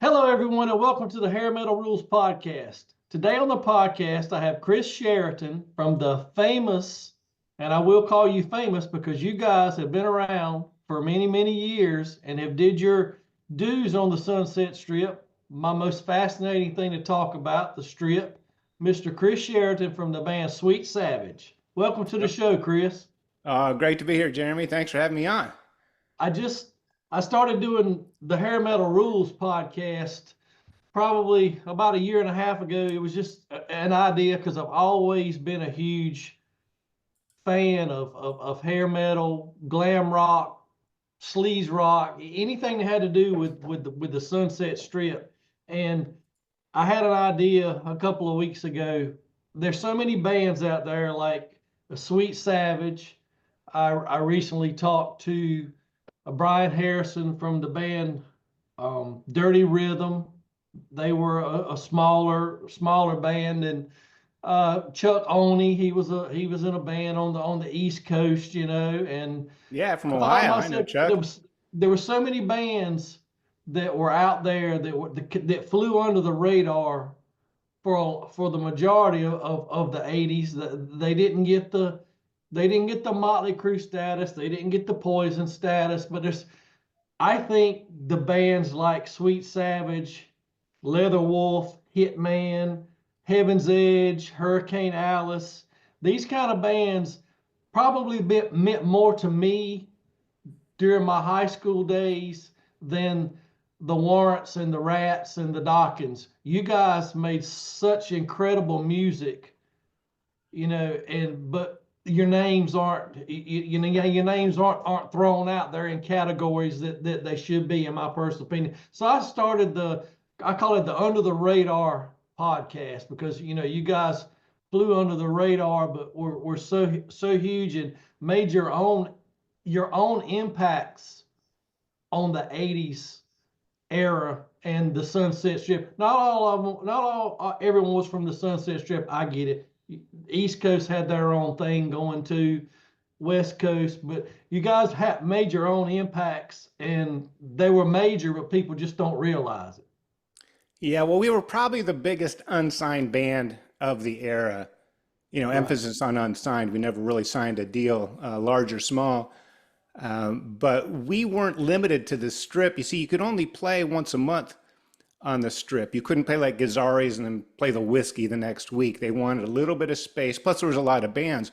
Hello, everyone, and welcome to the Hair Metal Rules podcast. Today on the podcast, I have Chris Sheridan from the famous, and I will call you famous because you guys have been around for many, many years and have did your dues on the Sunset Strip. My most fascinating thing to talk about, the Strip, Mr. Chris Sheridan from the band Sweet Savage. Welcome to the Yep. show, Chris. Great to be here, Jeremy. Thanks for having me on. I just I started doing the Hair Metal Rules podcast probably about a year and a half ago. It was just an idea because I've always been a huge fan of hair metal, glam rock, sleaze rock, anything that had to do with the Sunset Strip. And I had an idea a couple of weeks ago. There's so many bands out there like the Sweet Savage. I recently talked to Brian Harrison from the band Dirty Rhythm. They were a smaller band, and Chuck Oney, he was in a band on the East Coast, and Yeah, from I thought to Ohio. I know myself, there Chuck. was there were so many bands that were out there that flew under the radar for the majority of the 80s. They didn't get the Motley Crue status, they didn't get the Poison status, but I think the bands like Sweet Savage, Leatherwolf, Hitman, Heaven's Edge, Hurricane Alice, these kind of bands probably meant more to me during my high school days than the Warrants and the Rats and the Dawkins. You guys made such incredible music, and but your names aren't thrown out there in categories that they should be, in my personal opinion. So I call it the Under the Radar podcast because you guys flew under the radar, but were so huge and made your own impacts on the 80s era and the Sunset Strip. Not all of them, not all everyone was from the Sunset Strip. I get it. East Coast had their own thing going to West Coast, but you guys have made your own impacts, and they were major, but people just don't realize it. Yeah, well, we were probably the biggest unsigned band of the era. Right. Emphasis on unsigned. We never really signed a deal, large or small. But we weren't limited to the strip. You see, you could only play once a month on the strip. You couldn't play like Gazzari's and then play the Whiskey the next week. They wanted a little bit of space. Plus, there was a lot of bands.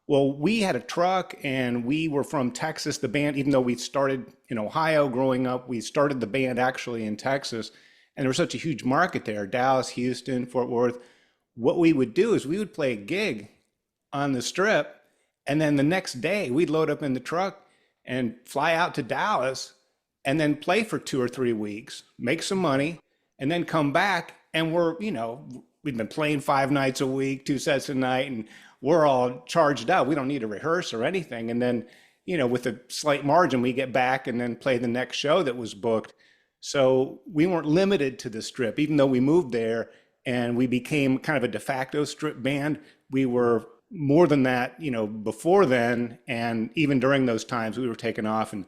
Well, we had a truck and we were from Texas. The band, even though we started in Ohio growing up, we started the band actually in Texas. And there was such a huge market there, Dallas, Houston, Fort Worth. What we would do is we would play a gig on the strip. And then the next day we'd load up in the truck and fly out to Dallas and then play for 2 or 3 weeks, make some money, and then come back. And we've been playing 5 nights a week, 2 sets a night, and we're all charged up. We don't need to rehearse or anything. And then, with a slight margin, we get back and then play the next show that was booked. So we weren't limited to the strip, even though we moved there and we became kind of a de facto strip band. We were more than that, before then. And even during those times, we were taking off and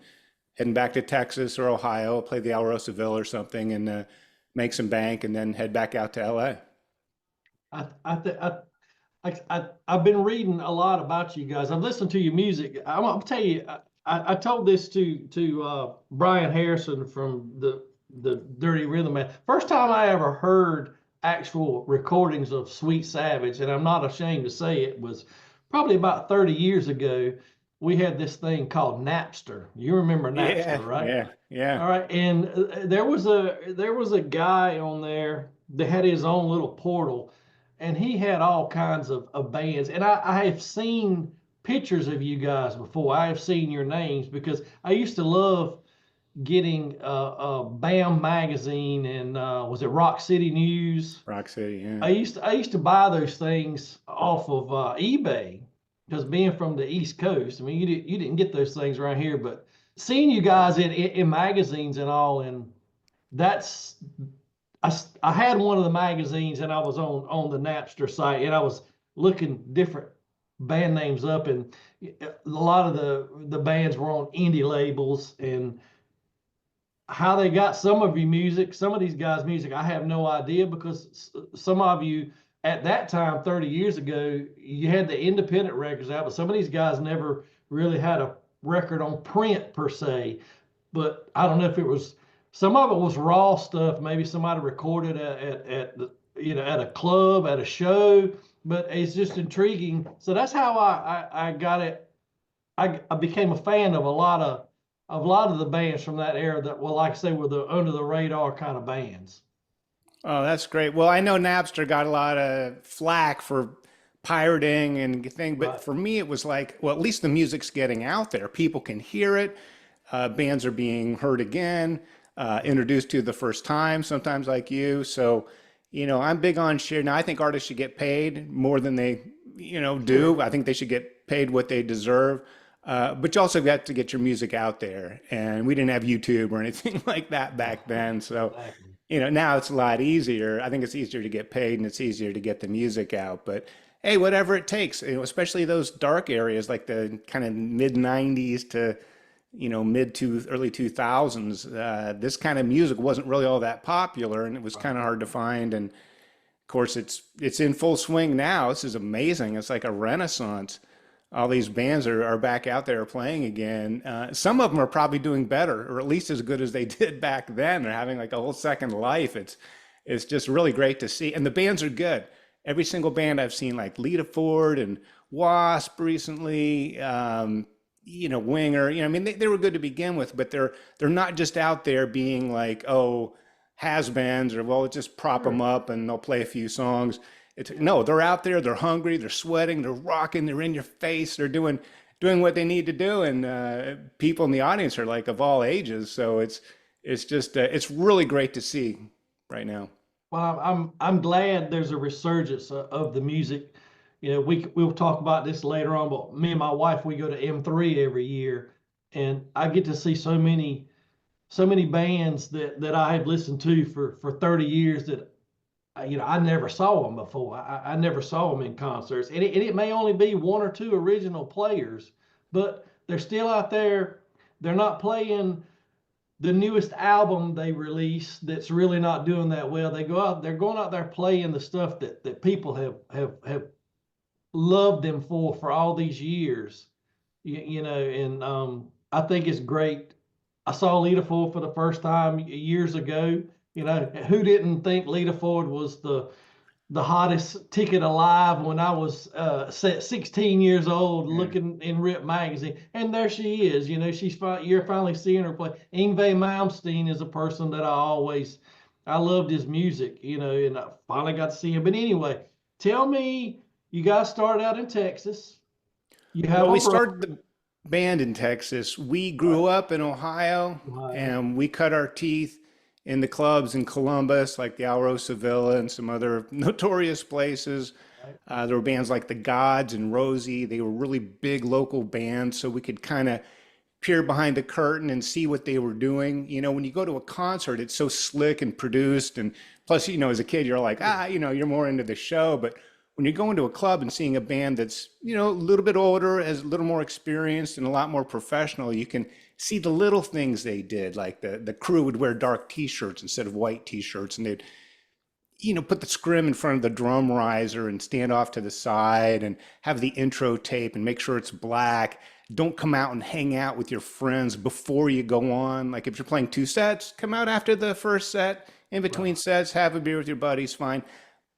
heading back to Texas or Ohio, play the Alrosaville or something, and make some bank, and then head back out to LA. I I th- I've been reading a lot about you guys. I've listened to your music. I'm gonna tell you. I told this to Brian Harrison from the Dirty Rhythm Man. First time I ever heard actual recordings of Sweet Savage, and I'm not ashamed to say it, was probably about 30 years ago. We had this thing called Napster. You remember Yeah, Napster, right? yeah, yeah. All right, and there was a guy on there that had his own little portal, and he had all kinds of bands. And I have seen pictures of you guys before. I have seen your names because I used to love getting BAM magazine and was it Rock City News? Rock City, yeah. I used to buy those things off of eBay because being from the East Coast, I mean you didn't get those things around here, but seeing you guys in magazines and all, and that's I had one of the magazines and I was on the Napster site and I was looking different band names up, and a lot of the bands were on indie labels, and how they got some of your music, some of these guys' music, I have no idea because some of you at that time, 30 years ago, you had the independent records out, but some of these guys never really had a record on print per se. But I don't know if it was some of it was raw stuff. Maybe somebody recorded at the at a club at a show. But it's just intriguing. So that's how I got it. I became a fan of a lot of the bands from that era that, well, like I say, were the under the radar kind of bands. Oh, that's great. Well, I know Napster got a lot of flack for pirating and thing, but Right. for me, it was like, well, at least the music's getting out there. People can hear it. Bands are being heard again, introduced to the first time, sometimes like you. So, I'm big on share. Now, I think artists should get paid more than they, Sure. do. I think they should get paid what they deserve. But you also got to get your music out there. And we didn't have YouTube or anything like that back then. So, Exactly. now it's a lot easier. I think it's easier to get paid and it's easier to get the music out. But hey, whatever it takes, especially those dark areas like the kind of mid 90s to, mid to early 2000s, this kind of music wasn't really all that popular and it was kind of hard to find. And of course, it's in full swing now. This is amazing. It's like a renaissance. All these bands are back out there playing again. Some of them are probably doing better, or at least as good as they did back then. They're having like a whole second life. It's just really great to see, and the bands are good. Every single band I've seen, like Lita Ford and Wasp recently, Winger. I mean, they were good to begin with, but they're not just out there being like, oh, has-beens, or well, just prop them Sure. up and they'll play a few songs. No, they're out there, they're hungry, they're sweating, they're rocking, they're in your face, they're doing what they need to do, and people in the audience are like of all ages. So it's just it's really great to see right now. Well, I'm glad there's a resurgence of the music. We'll talk about this later on, but me and my wife, we go to M3 every year, and I get to see so many bands that I have listened to for 30 years that I never saw them before. I never saw them in concerts, and it may only be one or two original players, but they're still out there. They're not playing the newest album they released that's really not doing that well. They're going out there playing the stuff that people have loved them for all these years. And I think it's great. I saw Lita Ford for the first time years ago. Who didn't think Lita Ford was the hottest ticket alive when I was 16 years old, Yeah. looking in Rip magazine, and there she is. You're finally seeing her play. Yngwie Malmsteen is a person that I loved his music, and I finally got to see him. But anyway, tell me, you guys started out in Texas. You have Well, a we brother, started the band in Texas. We right? grew up in Ohio Ohio. and we cut our teeth in the clubs in Columbus, like the Alrosa Villa and some other notorious places. Right. There were bands like the Gods and Rosie. They were really big local bands, so we could kind of peer behind the curtain and see what they were doing. When you go to a concert, it's so slick and produced. And plus, as a kid, you're like, you're more into the show. But when you go into a club and seeing a band that's, a little bit older, has a little more experience and a lot more professional, you can see the little things they did. Like the crew would wear dark t-shirts instead of white t-shirts, and they'd put the scrim in front of the drum riser and stand off to the side and have the intro tape and make sure it's black. Don't come out and hang out with your friends before you go on. Like if you're playing two sets, come out after the first set. In between Right. sets, have a beer with your buddies, fine.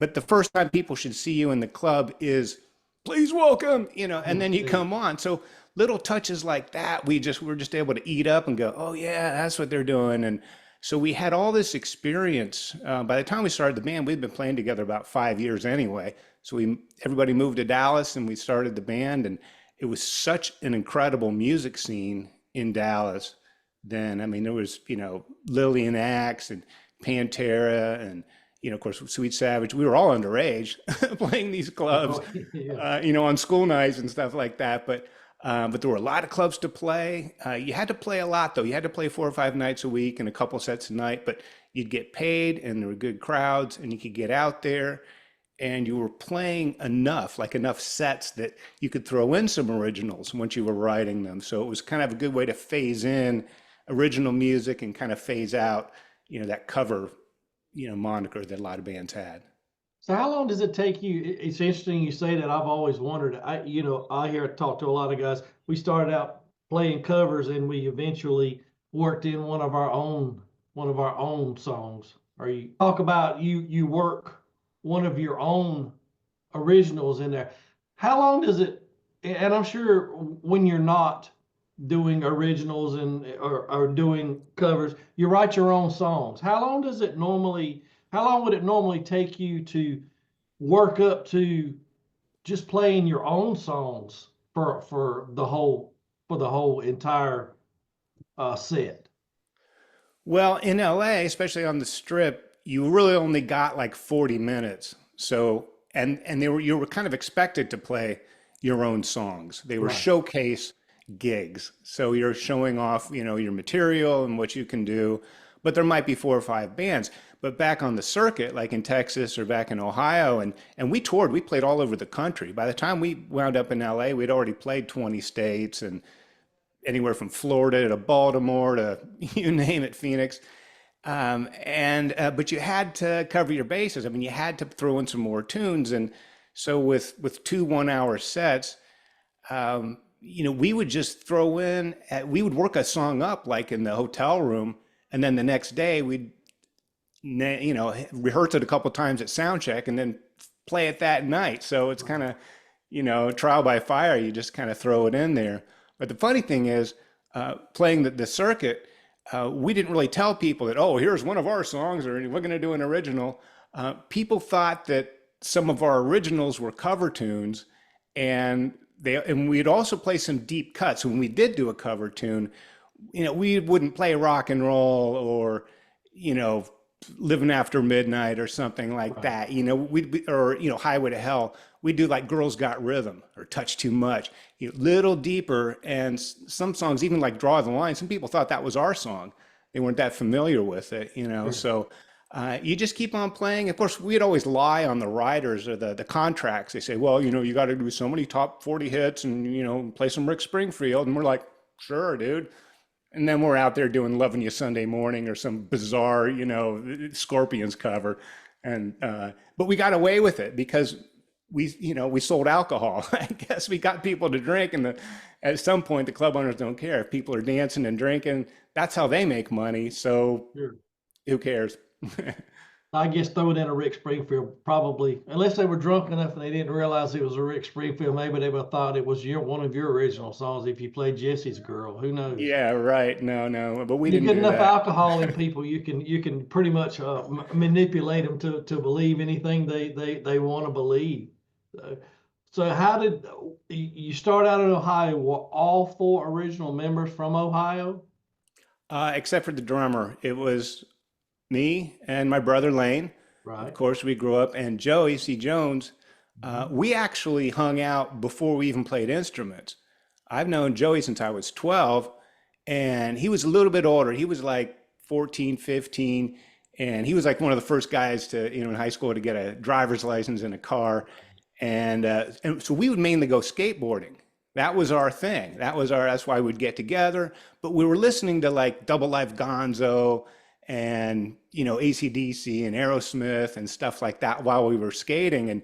But the first time people should see you in the club is please welcome, and then you come on. So little touches like that, we're just able to eat up and go, oh yeah, that's what they're doing. And so we had all this experience. By the time we started the band, we'd been playing together about 5 years anyway. So everybody moved to Dallas and we started the band, and it was such an incredible music scene in Dallas. Then, I mean, there was, Lillian Axe and Pantera and, of course, Sweet Savage. We were all underage playing these clubs, Oh, yeah. on school nights and stuff like that. But there were a lot of clubs to play. You had to play a lot, though. You had to play 4 or 5 nights a week and a couple sets a night, but you'd get paid and there were good crowds and you could get out there and you were playing enough, like enough sets that you could throw in some originals once you were writing them. So it was kind of a good way to phase in original music and kind of phase out, that cover, moniker that a lot of bands had. So how long does it take you? It's interesting you say that. I've always wondered. I hear talk to a lot of guys. We started out playing covers, and we eventually worked in one of our own songs. Or you talk about you work one of your own originals in there. How long does it? And I'm sure when you're not doing originals or doing covers, you write your own songs. How long would it normally take you to work up to just playing your own songs for the whole entire set? Well, in LA, especially on the strip, you really only got like 40 minutes. So, and you were kind of expected to play your own songs. They were Right. showcase gigs. So you're showing off, your material and what you can do. But there might be four or five bands. But back on the circuit, like in Texas or back in Ohio, and we toured, we played all over the country. By the time we wound up in LA, we'd already played 20 states and anywhere from Florida to Baltimore to you name it, Phoenix. And but you had to cover your bases. I mean, you had to throw in some more tunes, and so with two 1 hour sets, we would just throw in. We would work a song up like in the hotel room, and then the next day we'd rehearse it a couple times at sound check, and then play it that night. So it's kind of trial by fire. You just kind of throw it in there. But the funny thing is, playing the circuit, we didn't really tell people that, oh, here's one of our songs, or we're going to do an original. People thought that some of our originals were cover tunes, and we'd also play some deep cuts. When we did do a cover tune, we wouldn't play rock and roll or, Living After Midnight or something like Right. that. Or Highway to Hell. We do like Girls Got Rhythm or Touch Too Much, little deeper. And some songs, even like Draw the Line, some people thought that was our song. They weren't that familiar with it, Sure. So you just keep on playing. Of course, we'd always lie on the riders or the contracts. They say, well, you got to do so many top 40 hits and, play some Rick Springfield. And we're like, sure, dude. And then we're out there doing Loving You Sunday Morning or some bizarre, Scorpions cover. And but we got away with it because we sold alcohol. I guess we got people to drink, and at some point the club owners don't care if people are dancing and drinking. That's how they make money. So Sure. who cares? I guess throwing in a Rick Springfield probably, unless they were drunk enough and they didn't realize it was a Rick Springfield, maybe they would have thought it was one of your original songs if you played Jesse's Girl. Who knows? Yeah, right. No, but we You didn't get do enough that. alcohol in people, you can pretty much manipulate them to believe anything they want to believe. So, so how did you start out in Ohio? Were all four original members from Ohio? Except for the drummer, it was me and my brother Lane. Of Right. course, we grew up, and Joey C. Jones. We actually hung out before we even played instruments. I've known Joey since I was 12, and he was a little bit older. He was like 14, 15, and he was like one of the first guys to, in high school to get a driver's license in a car. And so we would mainly go skateboarding. That was our thing. That's why we'd get together. But we were listening to like Double Life Gonzo and, AC/DC and Aerosmith and stuff like that while we were skating. And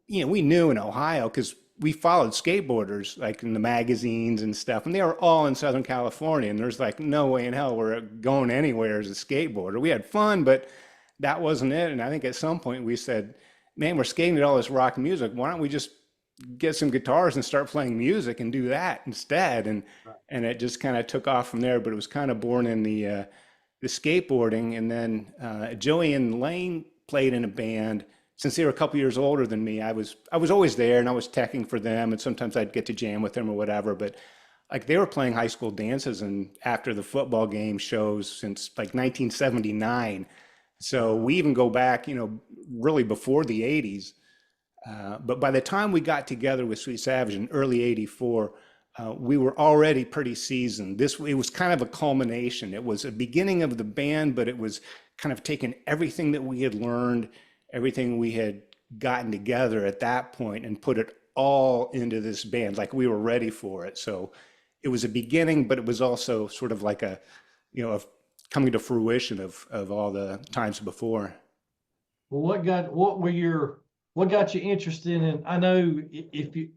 we knew in Ohio because we followed skateboarders like in the magazines and stuff, and they were all in Southern California. And there's like no way in hell we're going anywhere as a skateboarder. We had fun, but that wasn't it. And I think at some point we said, man, we're skating to all this rock music. Why don't we just get some guitars and start playing music and do that instead? And it just kind of took off from there. But it was kind of born in the skateboarding, and then Joey and Lane played in a band since they were a couple years older than me. I was always there, and I was teching for them, and sometimes I'd get to jam with them or whatever. But like they were playing high school dances and after the football game shows since like 1979. So we even go back, really before the 80s. But by the time we got together with Sweet Savage in early '84, we were already pretty seasoned. It was kind of a culmination. It was a beginning of the band, but it was kind of taking everything that we had learned, everything we had gotten together at that point, and put it all into this band. Like we were ready for it. So it was a beginning, but it was also sort of like a, a coming to fruition of all the times before. Well, what got you interested in? I know if you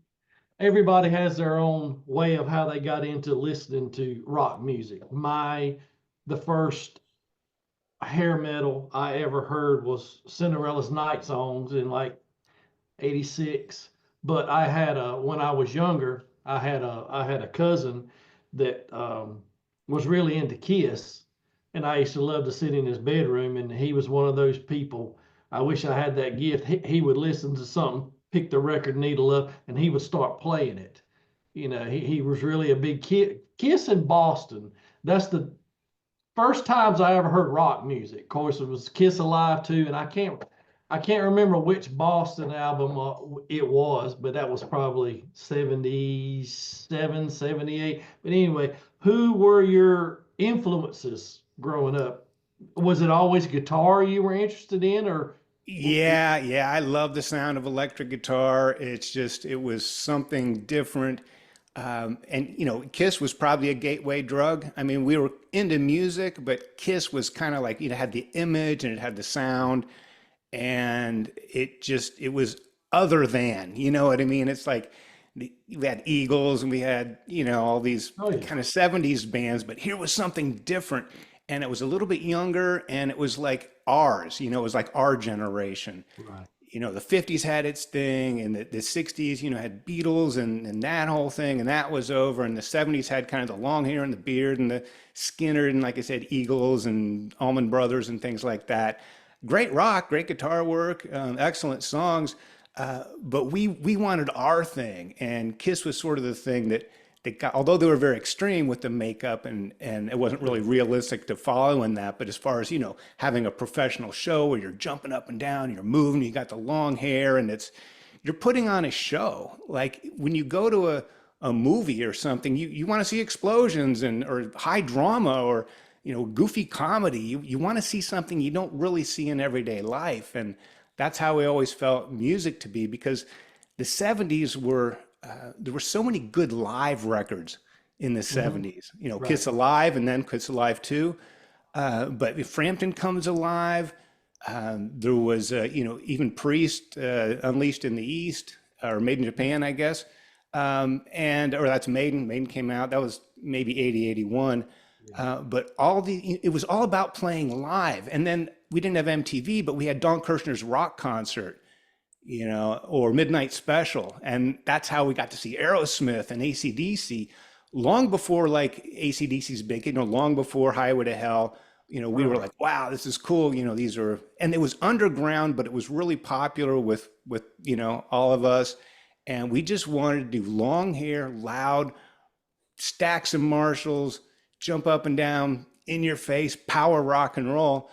everybody has their own way of how they got into listening to rock music. The first hair metal I ever heard was Cinderella's Night Songs in like 86. But when I was younger, I had a cousin that was really into Kiss, and I used to love to sit in his bedroom, and he was one of those people. I wish I had that gift. He would listen to something, pick the record needle up, and he would start playing it. He was really a big Kiss in Boston. That's the first times I ever heard rock music. Of course, it was Kiss Alive too, and I can't remember which Boston album it was, but that was probably 77, 78. But anyway, who were your influences growing up? Was it always guitar you were interested in, or Yeah, yeah, I love the sound of electric guitar. It was something different. And Kiss was probably a gateway drug. I mean, we were into music, but Kiss was kind of like, had the image and it had the sound, and it was other than, you know what I mean? It's like we had Eagles and we had, all these oh yeah, kind of 70s bands, but here was something different. And it was a little bit younger and it was like ours, it was like our generation. right, The 50s had its thing, and the 60s, had Beatles and that whole thing, and that was over. And the 70s had kind of the long hair and the beard and the Skinner, and like I said, Eagles and Allman Brothers and things like that. Great rock, great guitar work, excellent songs. But we wanted our thing, and Kiss was sort of the thing that got, although they were very extreme with the makeup and it wasn't really realistic to follow in that. But as far as, having a professional show where you're jumping up and down, you're moving, you got the long hair, and you're putting on a show. Like when you go to a movie or something, you want to see explosions or high drama or, goofy comedy. You want to see something you don't really see in everyday life. And that's how we always felt music to be, because the 70s there were so many good live records in the hmm 70s, right, Kiss Alive and then Kiss Alive 2. But if Frampton Comes Alive, there was, even Priest, Unleashed in the East, or Made in Japan, I guess. Or that's Maiden. Maiden came out. That was maybe 80, 81. yeah, But it was all about playing live. And then we didn't have MTV, but we had Don Kirshner's rock concert, or Midnight Special. And that's how we got to see Aerosmith and AC/DC long before like AC/DC's big, long before Highway to Hell. We were right. like, wow, this is cool. And it was underground, but it was really popular with, all of us. And we just wanted to do long hair, loud, stacks of Marshalls, jump up and down, in your face, power rock and roll,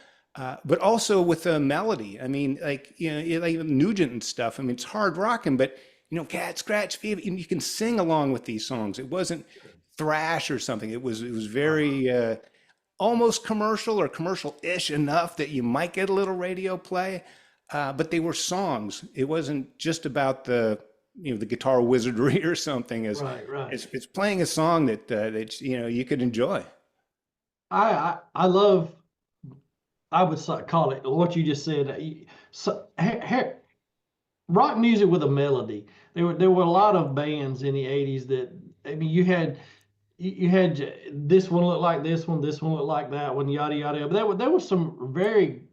but also with a melody. I mean, like, like Nugent and stuff. I mean, it's hard rocking, but, Cat Scratch Fever, you can sing along with these songs. It wasn't thrash or something. It was very almost commercial or commercial-ish enough that you might get a little radio play, but they were songs. It wasn't just about the guitar wizardry or something. As Right, right. it's playing a song that you could enjoy. I love. I would call it what you just said. So, rock music with a melody. There were a lot of bands in the 80s that, I mean, you had this one look like this one look like that one, yada yada. But there were some very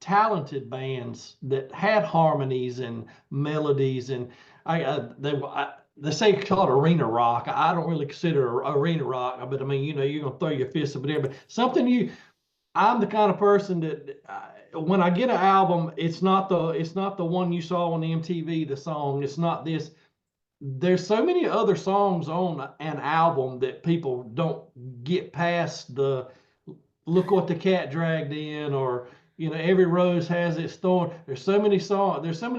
talented bands that had harmonies and melodies, and they say call it arena rock. I don't really consider arena rock, but I mean, you're gonna throw your fist up in there, but something you. I'm the kind of person that when I get an album, it's not the one you saw on the MTV, the song. It's not this. There's so many other songs on an album that people don't get past the look what the cat dragged in, or every rose has its thorn. There's so many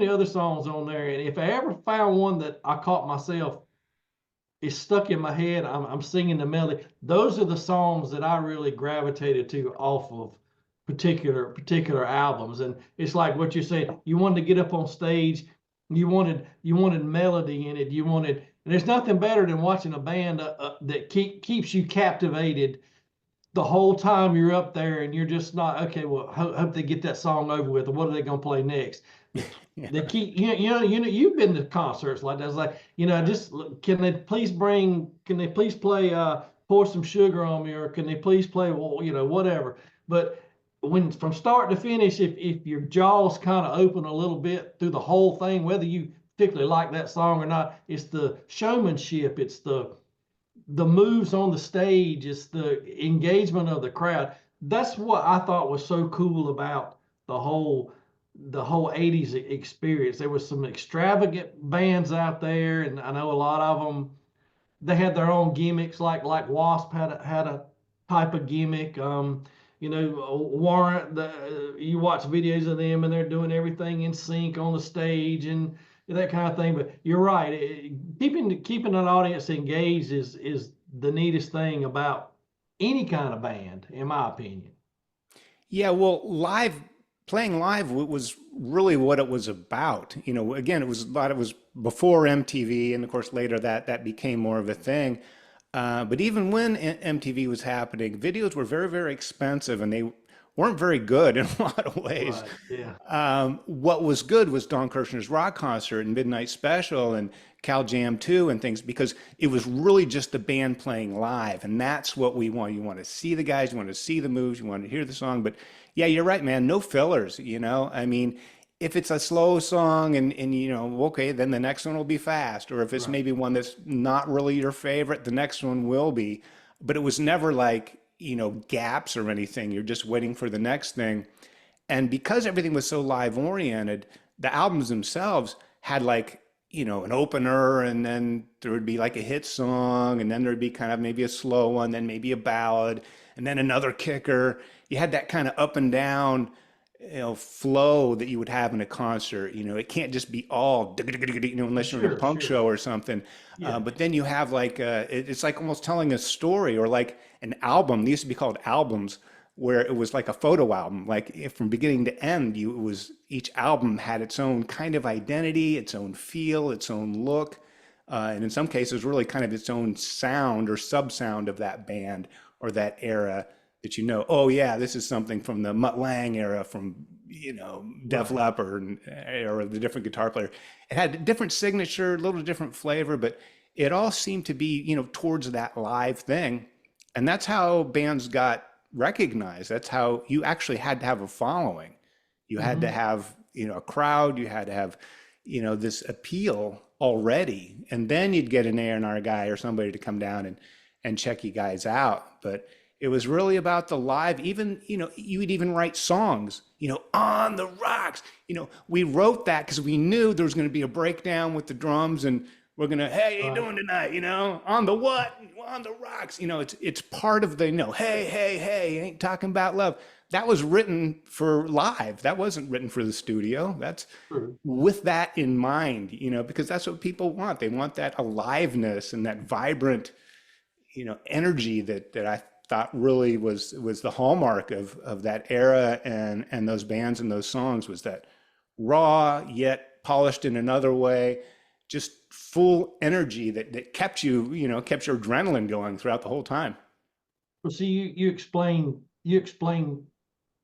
other songs on there, and if I ever found one that I caught myself, it's stuck in my head, I'm singing the melody. Those are the songs that I really gravitated to off of particular albums. And it's like what you said, you wanted to get up on stage, you wanted melody in it, you wanted And there's nothing better than watching a band that keeps you captivated the whole time you're up there, and you're just not, okay, well, hope they get that song over with, or what are they going to play next? Yeah. They keep, you've been to concerts like that. It's like, just can they please play Pour Some Sugar on Me, or can they please play, well, whatever. But when from start to finish, if your jaws kind of open a little bit through the whole thing, whether you particularly like that song or not, it's the showmanship, it's the moves on the stage, it's the engagement of the crowd. That's what I thought was so cool about the whole 80s experience. There was some extravagant bands out there, and I know a lot of them, they had their own gimmicks, like Wasp had a type of gimmick. Warrant, you watch videos of them and they're doing everything in sync on the stage and that kind of thing. But you're right, keeping an audience engaged is the neatest thing about any kind of band, in my opinion. Yeah, well, playing live was really what it was about. Again, it was before MTV, and of course later that became more of a thing. But even when MTV was happening, videos were very, very expensive, and they weren't very good in a lot of ways. Right. Yeah. What was good was Don Kirshner's rock concert and Midnight Special and Cal Jam 2 and things, because it was really just the band playing live. And that's what we want. You want to see the guys, you want to see the moves, you want to hear the song. But yeah, you're right, man. No fillers, I mean, if it's a slow song and okay, then the next one will be fast. Or if it's Right. maybe one that's not really your favorite, the next one will be. But it was never like, gaps or anything. You're just waiting for the next thing. And because everything was so live oriented, the albums themselves had like, an opener, and then there would be like a hit song, and then there'd be kind of maybe a slow one, then maybe a ballad, and then another kicker. You had that kind of up and down, flow that you would have in a concert. It can't just be all, unless you're in a punk Sure. show or something. Yeah. But then you have like, it's like almost telling a story, or like an album. They used to be called albums, where it was like a photo album. Like from beginning to end, each album had its own kind of identity, its own feel, its own look, and in some cases, really kind of its own sound or sub sound of that band or that era. That oh yeah, this is something from the Mutt Lange era, from Def Right. Leppard, or the different guitar player. It had a different signature, a little different flavor, but it all seemed to be towards that live thing, and that's how bands got recognized. That's how you actually had to have a following. You had to Hmm. have a crowd. You had to have this appeal already, and then you'd get an A&R guy or somebody to come down and check you guys out. But it was really about the live. Even you would even write songs on the rocks. We wrote that because we knew there was going to be a breakdown with the drums, and we're gonna, hey, how you Right. doing tonight? On the what? On the rocks. It's part of the hey, ain't talking about love. That was written for live. That wasn't written for the studio. That's True. with that in mind, because that's what people want. They want that aliveness and that vibrant, energy that I thought really was the hallmark of that era and those bands and those songs, was that raw yet polished in another way, just full energy that kept kept your adrenaline going throughout the whole time. Well, see, you explain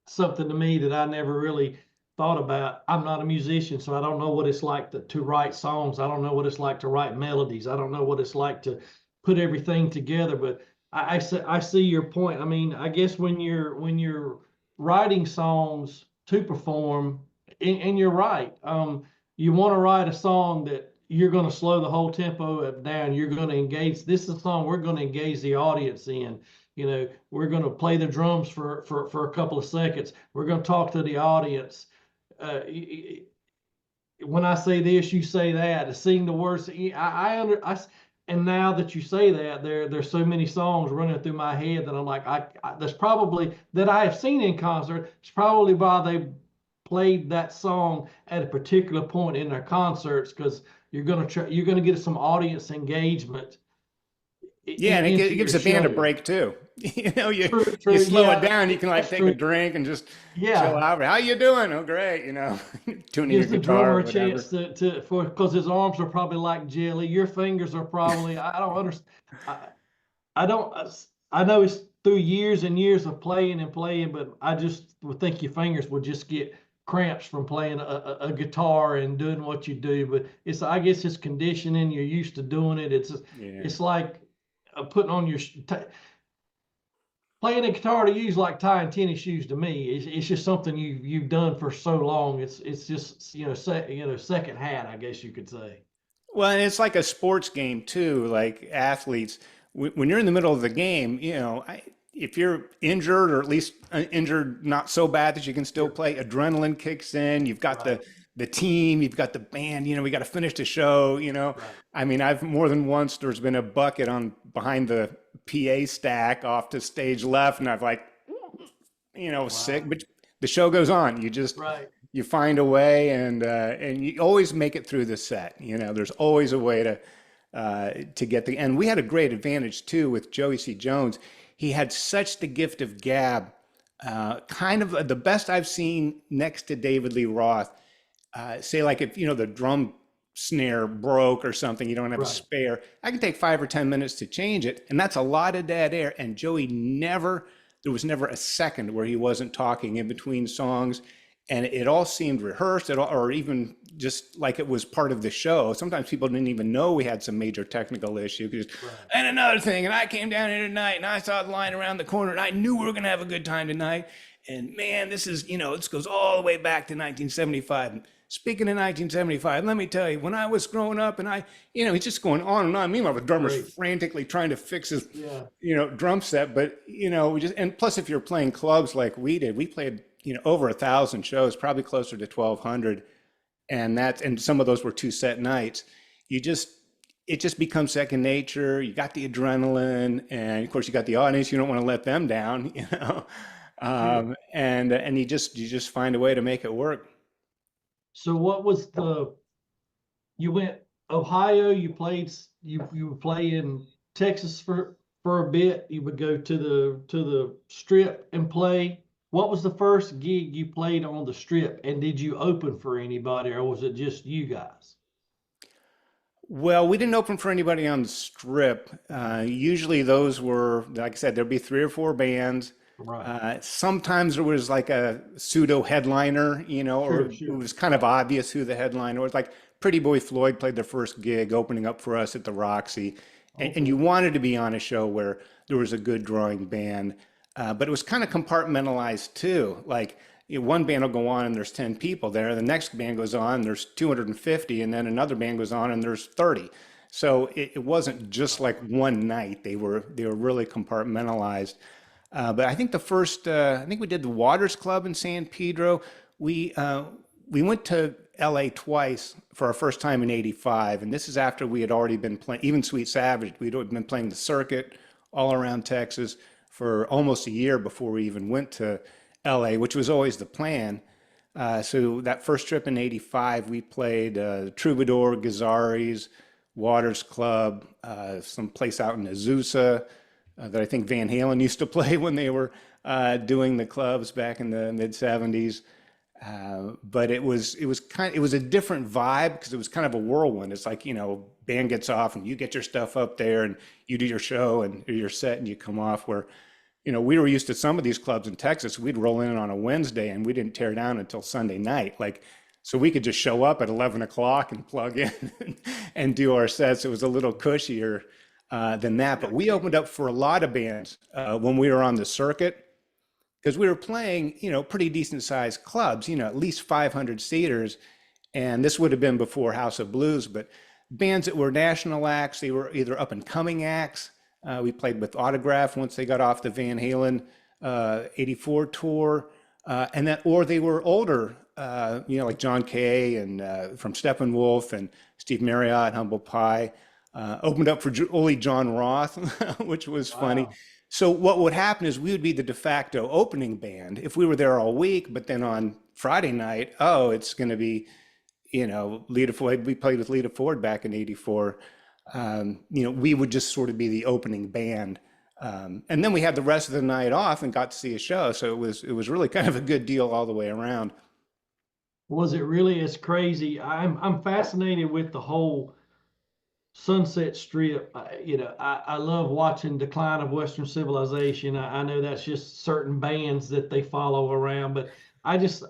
something to me that I never really thought about. I'm not a musician, so I don't know what it's like to write songs. I don't know what it's like to write melodies. I don't know what it's like to put everything together. But I see your point. I mean, I guess when you're writing songs to perform, and you're right. You want to write a song that you're going to slow the whole tempo down. You're going to engage. This is a song we're going to engage the audience in. We're going to play the drums for a couple of seconds. We're going to talk to the audience. When I say this, you say that. To sing the words, and now that you say that, there's so many songs running through my head that I'm like, that's probably that I have seen in concert. It's probably why they played that song at a particular point in their concerts, because you're gonna get some audience engagement Yeah, and it into gives your the band a show. break too. True, You true. slow it Yeah, down, you can like that's take a true. drink and just chill Yeah, out. How you doing? Oh, great. Tuning your gives the guitar drummer or a chance whatever. to for because his arms are probably like jelly. Your fingers are probably. I don't understand. I don't. I know it's through years and years of playing and playing, but I just would think your fingers would just get cramps from playing a guitar and doing what you do. But it's, I guess, it's conditioning. You're used to doing it. Yeah. It's like putting on playing a guitar to use like tying tennis shoes to me. It's just something you've done for so long. It's just second hat, I guess you could say. Well, and it's like a sports game too. Like athletes, when you're in the middle of the game, if you're injured or at least injured not so bad that you can still Sure. play, adrenaline kicks in. You've got Right. the team, you've got the band. We got to finish the show. Right. I mean, I've more than once there's been a bucket on behind the PA stack off to stage left, and I've like sick, Wow. but the show goes on. Right. You find a way, and you always make it through the set. There's always a way to get the. And we had a great advantage too with Joey C. Jones. He had such the gift of gab, kind of the best I've seen next to David Lee Roth. Say like if the drum snare broke or something, you don't have a Right. spare. I can take 5 or 10 minutes to change it, and that's a lot of dead air. And Joey never, there was never a second where he wasn't talking in between songs, and it all seemed rehearsed, or even just like it was part of the show. Sometimes people didn't even know we had some major technical issue. Right. And another thing, and I came down here tonight, and I saw the line around the corner, and I knew we were going to have a good time tonight. And man, this goes all the way back to 1975. Speaking of 1975, let me tell you, when I was growing up and he's just going on and on. Meanwhile, the drummer's Great. frantically trying to fix his, Yeah. drum set. But, and plus if you're playing clubs like we did, we played, over 1,000 shows, probably closer to 1,200. And some of those were 2 set nights. It just becomes second nature. You got the adrenaline, and of course you got the audience. You don't want to let them down. Sure. And you just find a way to make it work. So what was you went Ohio, you would play in Texas for a bit, you would go to the strip and play. What was the first gig you played on the strip, and did you open for anybody, or was it just you guys? Well, we didn't open for anybody on the strip. Usually those were, like I said, there'd be 3 or 4 bands. Right. Sometimes there was like a pseudo headliner, or Sure, it sure. was kind of obvious who the headliner was. Like Pretty Boy Floyd played their first gig opening up for us at the Roxy. And you Okay. wanted to be on a show where there was a good drawing band. But it was kind of compartmentalized too. Like one band will go on and there's 10 people there. The next band goes on, and there's 250, and then another band goes on and there's 30. So it wasn't just like one night. They were really compartmentalized. But I think I think we did the Waters Club in San Pedro. We went to LA twice for our first time in '85, and this is after we had already been playing, even Sweet Savage. We'd been playing the circuit all around Texas for almost a year before we even went to LA, which was always the plan. So that first trip in '85, we played Troubadour, Gazzarri's, Waters Club, some place out in Azusa that I think Van Halen used to play when they were doing the clubs back in the mid '70s. But it was it was a different vibe because it was kind of a whirlwind. It's like band gets off and you get your stuff up there and you do your show and your set and you come off. Where we were used to some of these clubs in Texas. We'd roll in on a Wednesday and we didn't tear down until Sunday night. Like so we could just show up at 11 o'clock and plug in and do our sets. It was a little cushier than that. But we opened up for a lot of bands when we were on the circuit because we were playing, pretty decent sized clubs, at least 500 seaters. And this would have been before House of Blues, but bands that were national acts, they were either up and coming acts. We played with Autograph once they got off the Van Halen '84 tour, or they were older, like John Kay and from Steppenwolf and Steve Marriott, Humble Pie. Opened up for only John Roth, which was funny. Wow. So what would happen is we would be the de facto opening band if we were there all week, but then on Friday night, oh, it's going to be, Lita Ford. We played with Lita Ford back in '84. We would just sort of be the opening band. And then we had the rest of the night off and got to see a show. So it was really kind of a good deal all the way around. Was it really as crazy? I'm fascinated with the whole Sunset Strip. I love watching Decline of Western Civilization. I know that's just certain bands that they follow around, but I just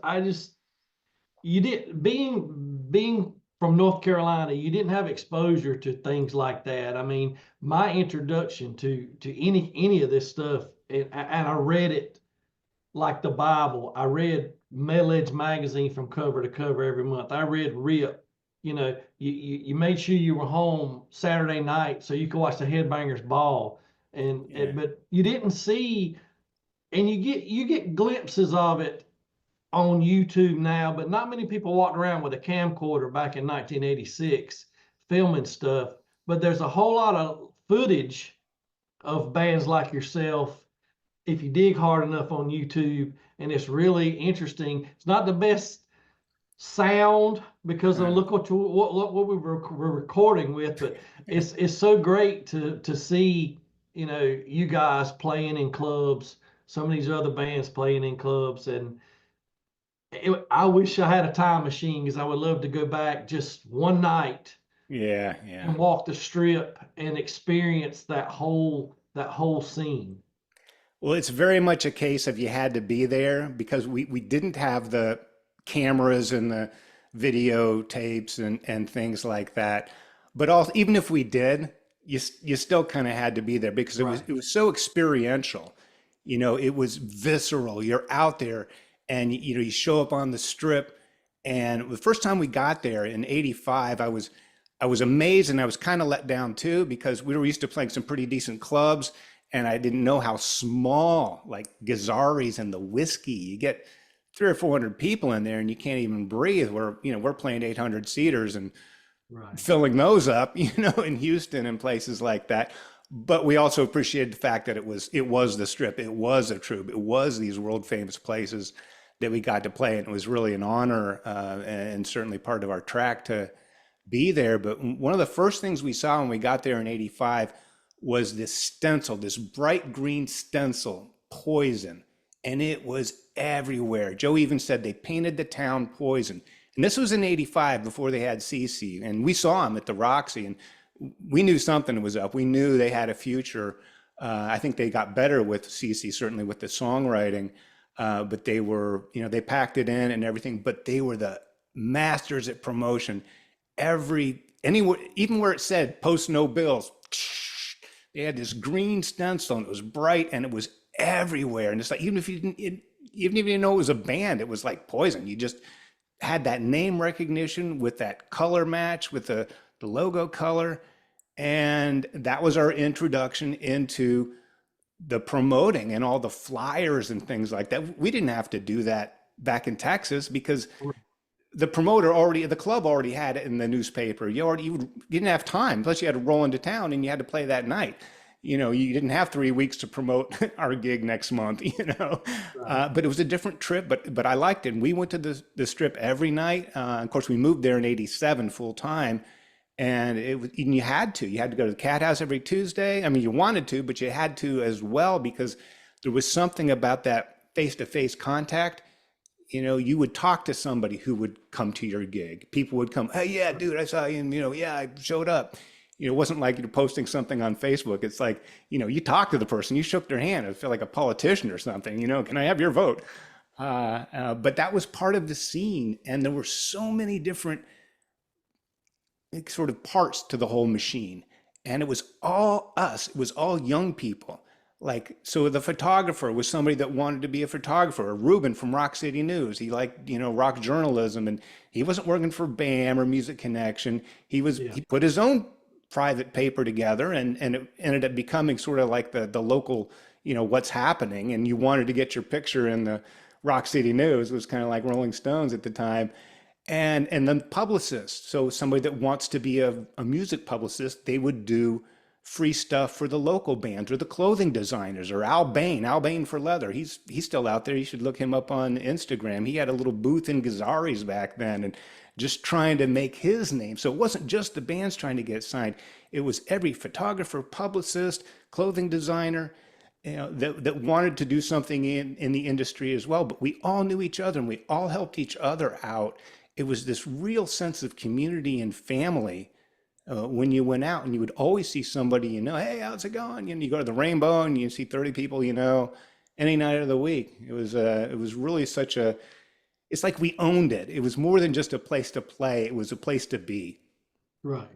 you did being from North Carolina, you didn't have exposure to things like that. I mean, my introduction to any of this stuff, and I read it like the Bible. I read Metal Edge magazine from cover to cover every month. I read Rip. You made sure you were home Saturday night so you could watch the Headbangers Ball, Yeah. but you didn't see, and you get glimpses of it on YouTube now, but not many people walked around with a camcorder back in 1986 filming stuff. But there's a whole lot of footage of bands like yourself if you dig hard enough on YouTube, and it's really interesting. It's not the best sound because of Uh, look what we were recording with, but it's so great to see you guys playing in clubs, some of these other bands playing in clubs, and I wish I had a time machine because I would love to go back just one night yeah, yeah. and walk the strip and experience that whole scene. Well, it's very much a case of you had to be there because we didn't have the cameras and the videotapes and things like that. But also, even if we did, you still kind of had to be there because it was Right. it was so experiential. It was visceral. You're out there, and you show up on the strip. And the first time we got there in '85, I was amazed and I was kind of let down too because we were used to playing some pretty decent clubs and I didn't know how small, like Gazzari's and the Whiskey, you get 300 or 400 people in there and you can't even breathe. We're playing 800 seaters and Right. filling those up, in Houston and places like that. But we also appreciated the fact that it was the strip, it was a troupe, it was these world famous places that we got to play, and it was really an honor and certainly part of our track to be there. But one of the first things we saw when we got there in '85 was this stencil, this bright green stencil, Poison, and it was everywhere. Joe even said they painted the town Poison. And this was in '85 before they had CC. And we saw them at the Roxy and we knew something was up. We knew they had a future. I think they got better with CC, certainly with the songwriting. But they packed it in and everything, but they were the masters at promotion. Anywhere, even where it said post no bills, they had this green stencil and it was bright and it was everywhere. And it's like, even if you didn't know it was a band, it was like Poison. You just had that name recognition with that color match with the logo color. And that was our introduction into the promoting and all the flyers and things like that. We didn't have to do that back in Texas because the club already had it in the newspaper. You didn't have time. Plus, you had to roll into town and you had to play that night. You didn't have 3 weeks to promote our gig next month. Right. But it was a different trip. But I liked it. And we went to the strip every night. Of course, we moved there in '87 full time, and and you had to go to the Cat House every Tuesday. I mean, you wanted to, but you had to as well because there was something about that face-to-face contact. You would talk to somebody who would come to your gig. People would come, hey, yeah, dude, I saw you, and yeah, I showed up. It wasn't like you're posting something on Facebook. It's like, you talked to the person, you shook their hand. I feel like a politician or something. Can I have your vote? But that was part of the scene, and there were so many different sort of parts to the whole machine, and it was all us. It was all young people. Like, so the photographer was somebody that wanted to be a photographer. Ruben from Rock City News, he liked, rock journalism, and he wasn't working for BAM or Music Connection. Yeah. He put his own private paper together, and it ended up becoming sort of like the local, what's happening. And you wanted to get your picture in the Rock City News. It was kind of like Rolling Stones at the time. And then publicists. So somebody that wants to be a music publicist, they would do free stuff for the local bands or the clothing designers, or Al Bain for leather. He's still out there. You should look him up on Instagram. He had a little booth in Gazzari's back then and just trying to make his name. So it wasn't just the bands trying to get signed. It was every photographer, publicist, clothing designer, that wanted to do something in the industry as well. But we all knew each other and we all helped each other out. It was this real sense of community and family when you went out, and you would always see somebody, hey, how's it going? You go to the Rainbow and you see 30 people, any night of the week. It was really it's like we owned it. It was more than just a place to play. It was a place to be. Right.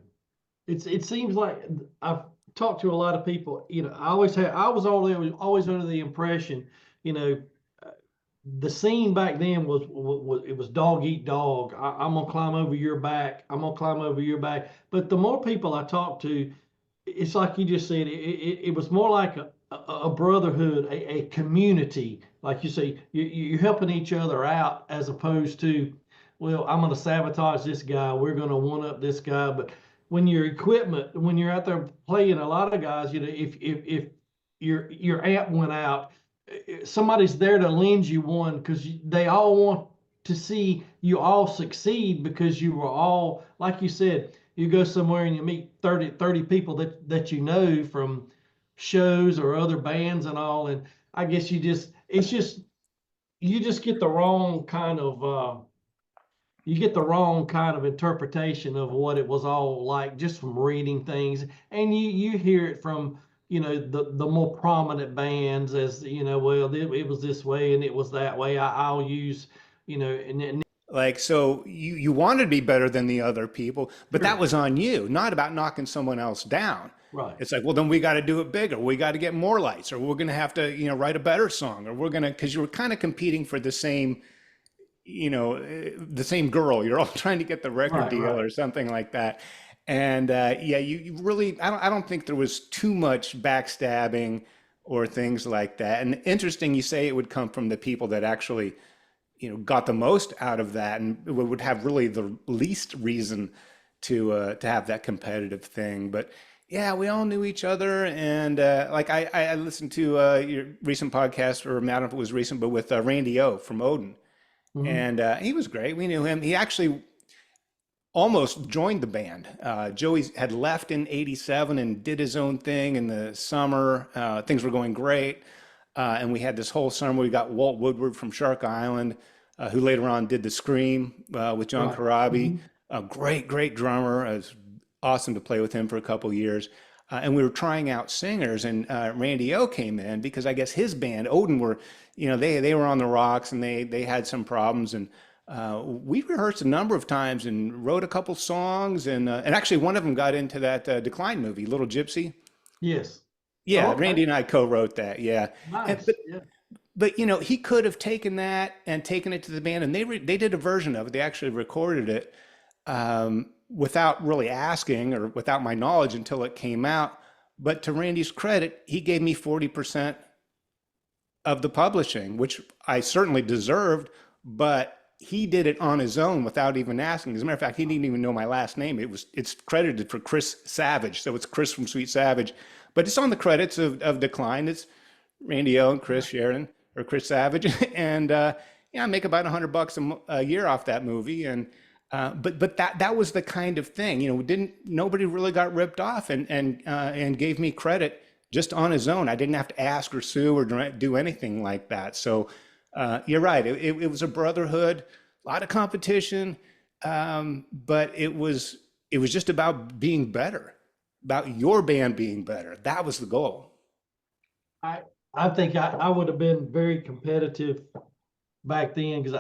It seems like I've talked to a lot of people, I was always under the impression, the scene back then was it was dog eat dog. I'm gonna climb over your back. I'm gonna climb over your back. But the more people I talk to, it's like you just said. It was more like a brotherhood, a community. Like you say, you're helping each other out as opposed to, well, I'm gonna sabotage this guy. We're gonna one up this guy. But when you're out there playing, a lot of guys, if your amp went out, somebody's there to lend you one because they all want to see you all succeed, because you were all, like you said, you go somewhere and you meet 30 people that you know from shows or other bands and all. And I guess you just get the wrong kind of, interpretation of what it was all like just from reading things. And you hear it from, the more prominent bands as, well, it was this way and it was that way. I'll use, and Like, so you wanted to be better than the other people, but that sure, was on you, not about knocking someone else down. right, It's like, well, then we got to do it bigger. We got to get more lights, or we're going to have to, write a better song, or because you were kind of competing for the same, the same girl. You're all trying to get the record deal right. or something like that. And yeah, you really, I don't think there was too much backstabbing or things like that. And interesting, you say it would come from the people that actually, got the most out of that, and would have really the least reason to have that competitive thing. But yeah, we all knew each other, and like I listened to your recent podcast, or I don't know if it was recent, but with Randy O from Odin, Mhm. and he was great. We knew him. He actually almost joined the band. Joey had left in '87 and did his own thing in the summer. Things were going great. And we had this whole summer. We got Walt Woodward from Shark Island, who later on did the Scream with John Right. Corabi. Mhm. A great drummer. It was awesome to play with him for a couple years. And we were trying out singers, and Randy O came in because I guess his band, Odin, were, they were on the rocks, and they had some problems. And we rehearsed a number of times and wrote a couple songs. And actually, one of them got into that Decline movie, Little Gypsy. Yes. Yeah, Okay. Randy and I co-wrote that. Yeah. And, Nice. Yeah. but he could have taken that and taken it to the band, and they did a version of it. They actually recorded it without really asking or without my knowledge until it came out. But to Randy's credit, he gave me 40% of the publishing, which I certainly deserved, but he did it on his own without even asking. As a matter of fact, he didn't even know my last name. It's credited for Chris Savage, so it's Chris from Sweet Savage, but it's on the credits of Decline. It's Randy O and Chris Sheridan, or Chris Savage, and I make about $100 a year off that movie. And but that was the kind of thing, didn't nobody really got ripped off, and gave me credit just on his own. I didn't have to ask or sue or do anything like that. So you're right. It was a brotherhood, a lot of competition, but it was just about being better, about your band being better. That was the goal. I I think I would have been very competitive back then because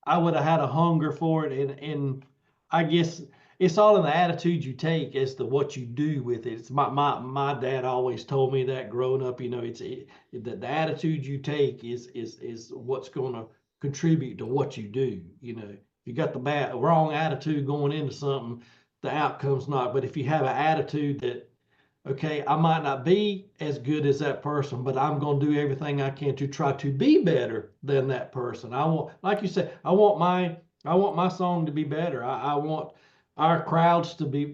I would have had a hunger for it, and I guess it's all in the attitude you take as to what you do with it. It's my dad always told me that growing up, the attitude you take is what's going to contribute to what you do. If you got the wrong attitude going into something, the outcome's not. But if you have an attitude that, okay, I might not be as good as that person, but I'm going to do everything I can to try to be better than that person. I want, like you said, I want my song to be better. I want our crowds to be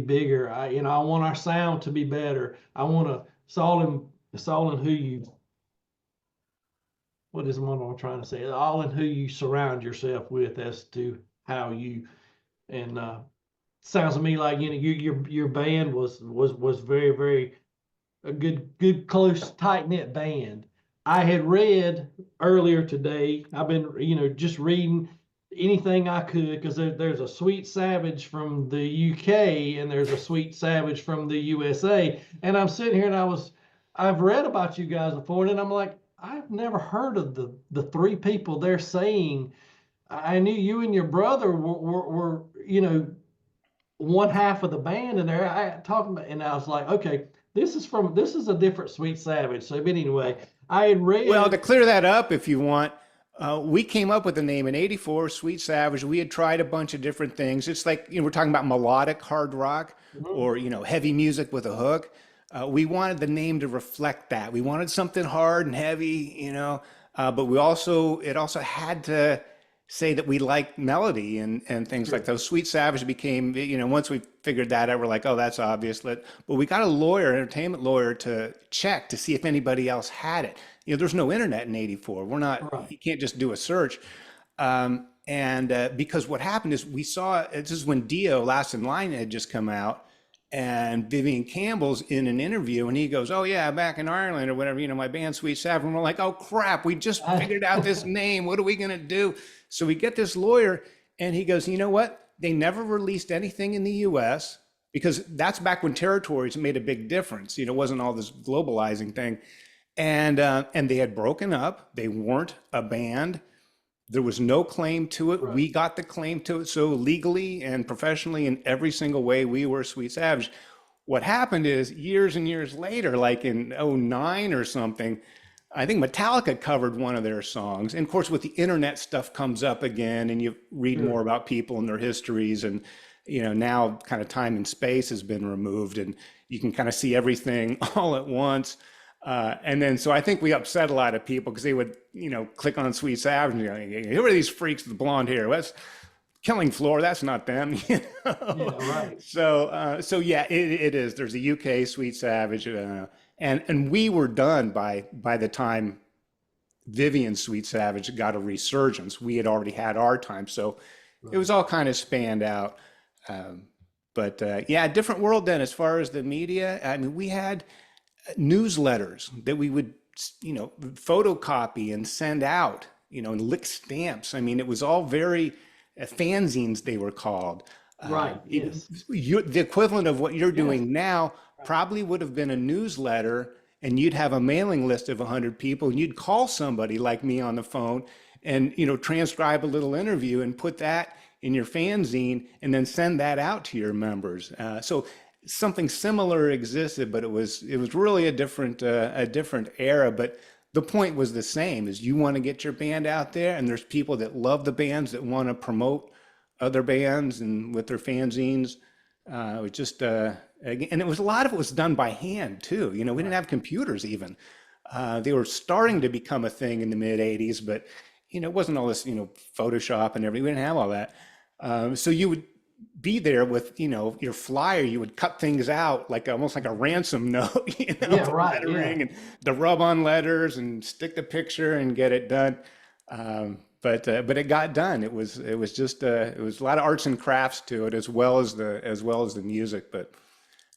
bigger. I want our sound to be better. I want to. It's all in who you. What is what I'm trying to say? All in who you surround yourself with as to how you and sounds to me like your band was very a good close tight knit band. I had read earlier today. I've been just reading anything I could because there's a Sweet Savage from the UK and there's a Sweet Savage from the USA. And I'm sitting here and I've read about you guys before and I'm like, I've never heard of the three people they're saying. I knew you and your brother were one half of the band and they're talking about, and I was like, okay, this is a different Sweet Savage. So, but anyway, I had Well, read. to clear that up, if you want, we came up with the name in '84, Sweet Savage. We had tried a bunch of different things. It's like, we're talking about melodic hard rock Mhm. or, heavy music with a hook. We wanted the name to reflect that. We wanted something hard and heavy, but it also had to say that we like melody and things like Sure. those. Sweet Savage became, once we figured that out, we're like, oh, that's obvious. But we got a lawyer, entertainment lawyer, to check to see if anybody else had it. There's no internet in '84. We're not, Right. you can't just do a search. And because what happened is we saw, this is when Dio, Last in Line, had just come out, and Vivian Campbell's in an interview and he goes, oh yeah, back in Ireland or whatever, my band Sweet Savage. And we're like, oh crap, we just figured out this name. What are we going to do? So we get this lawyer and he goes, you know what? They never released anything in the US because that's back when territories made a big difference. It wasn't all this globalizing thing. And they had broken up. They weren't a band. There was no claim to it. Right. We got the claim to it. So legally and professionally, in every single way, we were Sweet Savage. What happened is years and years later, like in '09 or something, I think Metallica covered one of their songs. And of course, with the internet, stuff comes up again and you read more Sure. about people and their histories. And, now kind of time and space has been removed and you can kind of see everything all at once. And then, so I think we upset a lot of people because they would, click on Sweet Savage and go, who are these freaks with the blonde hair? That's Killing Floor. That's not them. Yeah. Right. So yeah, it is. There's a UK Sweet Savage, and we were done by the time Vivian Sweet Savage got a resurgence. We had already had our time, so it Right. was all kind of spanned out. Um, but yeah, different world then as far as the media. I mean, we had newsletters that we would, photocopy and send out, and lick stamps. I mean, it was all very fanzines, they were called. Right. Yes. The equivalent of what you're Yes. doing now probably would have been a newsletter, and you'd have a mailing list of 100 people, and you'd call somebody like me on the phone and, transcribe a little interview and put that in your fanzine and then send that out to your members. So something similar existed, but it was really a different era. But the point was the same: is you want to get your band out there, and there's people that love the bands that want to promote other bands and with their fanzines. It was just and it was a lot of it was done by hand too. We didn't have computers even. They were starting to become a thing in the mid '80s, but it wasn't all this Photoshop and everything. We didn't have all that. So you would be there with your flyer. You would cut things out like almost like a ransom note, Yeah. for Right. Yeah. lettering and the rub on letters and stick the picture and get it done. But it got done. It was just it was a lot of arts and crafts to it as well as the music. But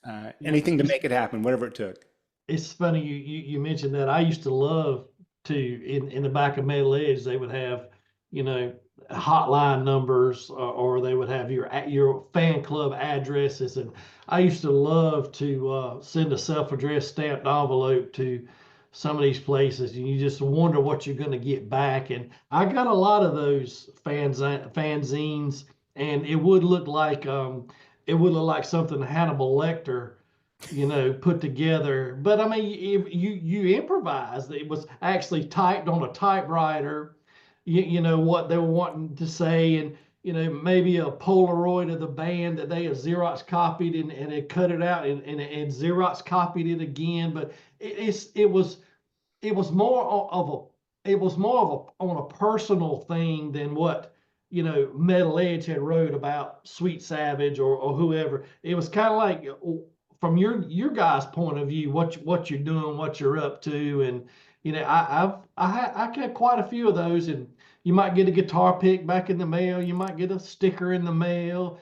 Yeah. anything to make it happen, whatever it took. It's funny you mentioned that. I used to love to in the back of Metal Edge they would have you know hotline numbers or they would have your fan club addresses, and I used to love to send a self-addressed stamped envelope to some of these places, and you just wonder what you're going to get back. And I got a lot of those fanzines, and it would look like something Hannibal Lecter put together. But I mean, you improvised. It was actually typed on a typewriter. What they were wanting to say, and maybe a Polaroid of the band that they had Xerox copied and they cut it out and Xerox copied it again. But it was more of a on a personal thing than what Metal Edge had wrote about Sweet Savage or whoever. It was kind of like from your guys' point of view, what you're doing, what you're up to, and I had quite a few of those, and you might get a guitar pick back in the mail, you might get a sticker in the mail,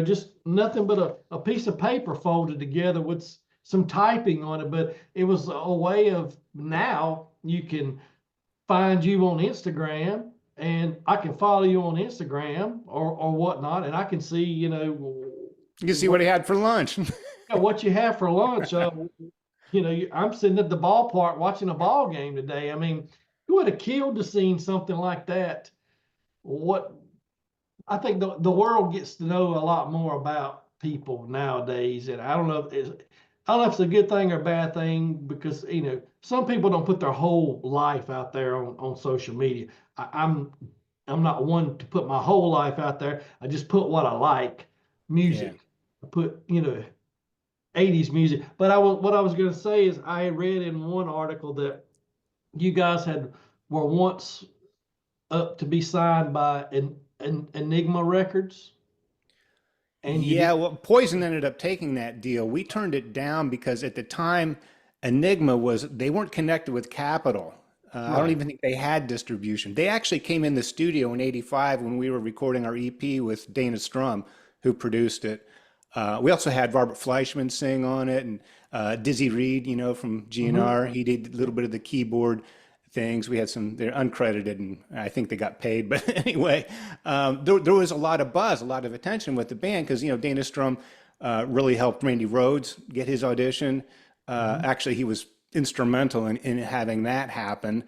just nothing but a piece of paper folded together with some typing on it, but it was a way of now you can find you on Instagram and I can follow you on Instagram or whatnot, and I can see, You can see what he had for lunch. what you have for lunch. I'm sitting at the ballpark watching a ball game today. I mean, you would have killed to seen something like that. What I think the world gets to know a lot more about people nowadays, and I don't know if it's a good thing or a bad thing because some people don't put their whole life out there on social media. I'm not one to put my whole life out there. I just put what I like, music. Yeah. I put 80s music. But what I was going to say is I read in one article that you guys were once up to be signed by an Enigma Records, and you Yeah, did. well, Poison ended up taking that deal. We turned it down because at the time, Enigma they weren't connected with Capitol. I don't Right. even think they had distribution. They actually came in the studio in '85 when we were recording our EP with Dana Strum, who produced it. We also had Robert Fleischman sing on it, and Dizzy Reed, from Hmm. GNR. He did a little bit of the keyboard things. We had they're uncredited, and I think they got paid. But anyway, there was a lot of buzz, a lot of attention with the band because, Dana Strum really helped Randy Rhoads get his audition. Hmm. Actually, he was instrumental in having that happen.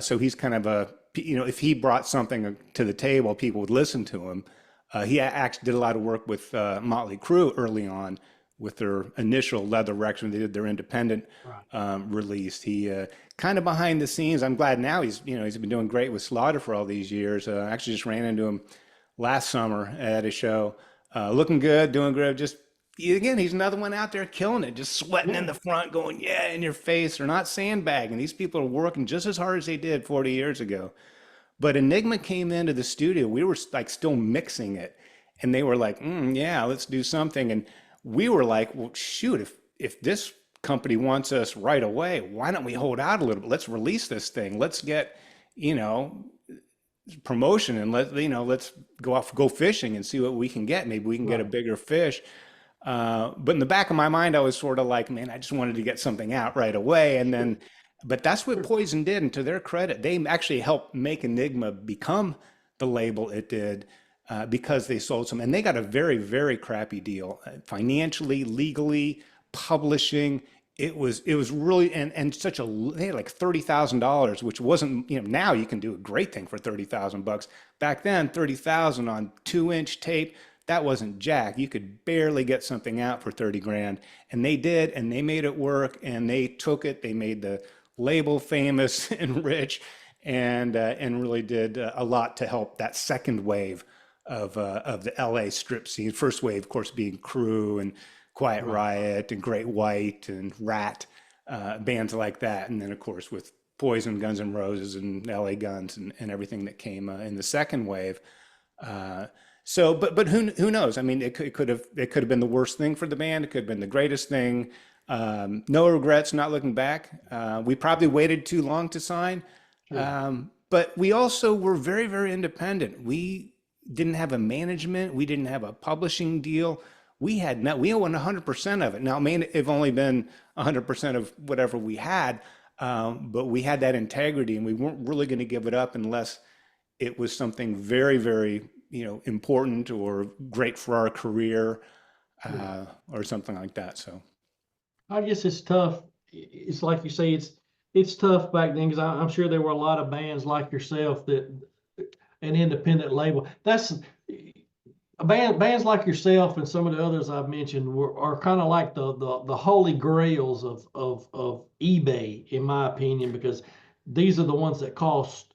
So he's kind of if he brought something to the table, people would listen to him. He actually did a lot of work with Motley Crue early on with their initial Leather record when they did their independent Right. release. He kind of behind the scenes. I'm glad now he's been doing great with Slaughter for all these years. Actually, just ran into him last summer at a show, looking good, doing good. Just again, he's another one out there killing it, just sweating in Yeah. the front, going yeah in your face. They're not sandbagging. These people are working just as hard as they did 40 years ago. But Enigma came into the studio. We were like still mixing it, and they were like, "Yeah, let's do something." And we were like, "Well, shoot, if this company wants us right away, why don't we hold out a little bit? Let's release this thing. Let's get, you know, promotion and let's go fishing and see what we can get. Maybe we can get a Right. bigger fish." But in the back of my mind, I was sort of like, man, I just wanted to get something out right away. And Sure. then, but that's what Sure. Poison did. And to their credit, they actually helped make Enigma become the label it did because they sold some. And they got a very, very crappy deal financially, legally, publishing. It was really and such a they had like $30,000, which wasn't now you can do a great thing for 30,000 bucks. Back then 30,000 on 2-inch tape, that wasn't jack. You could barely get something out for 30 grand. And they did, and they made it work, and they took it. They made the label famous and rich, and really did a lot to help that second wave of the LA strip scene. First wave, of course, being Crew and Quiet Right. Riot and Great White and Rat, bands like that. And then, of course, with Poison, Guns N' Roses, and LA Guns and everything that came in the second wave. Uh, but who knows? I mean, it could have been the worst thing for the band. It could have been the greatest thing. No regrets, not looking back. We probably waited too long to sign, Sure. but we also were very, very independent. We didn't have a management. We didn't have a publishing deal. We own 100% of it. Now, it may have only been 100% of whatever we had, but we had that integrity, and we weren't really going to give it up unless it was something very, very, important or great for our career, Sure. or something like that. So, I guess it's tough. It's like you say, it's tough back then because I'm sure there were a lot of bands like yourself that an independent label. That's bands like yourself and some of the others I've mentioned are kind of like the holy grails of eBay, in my opinion, because these are the ones that cost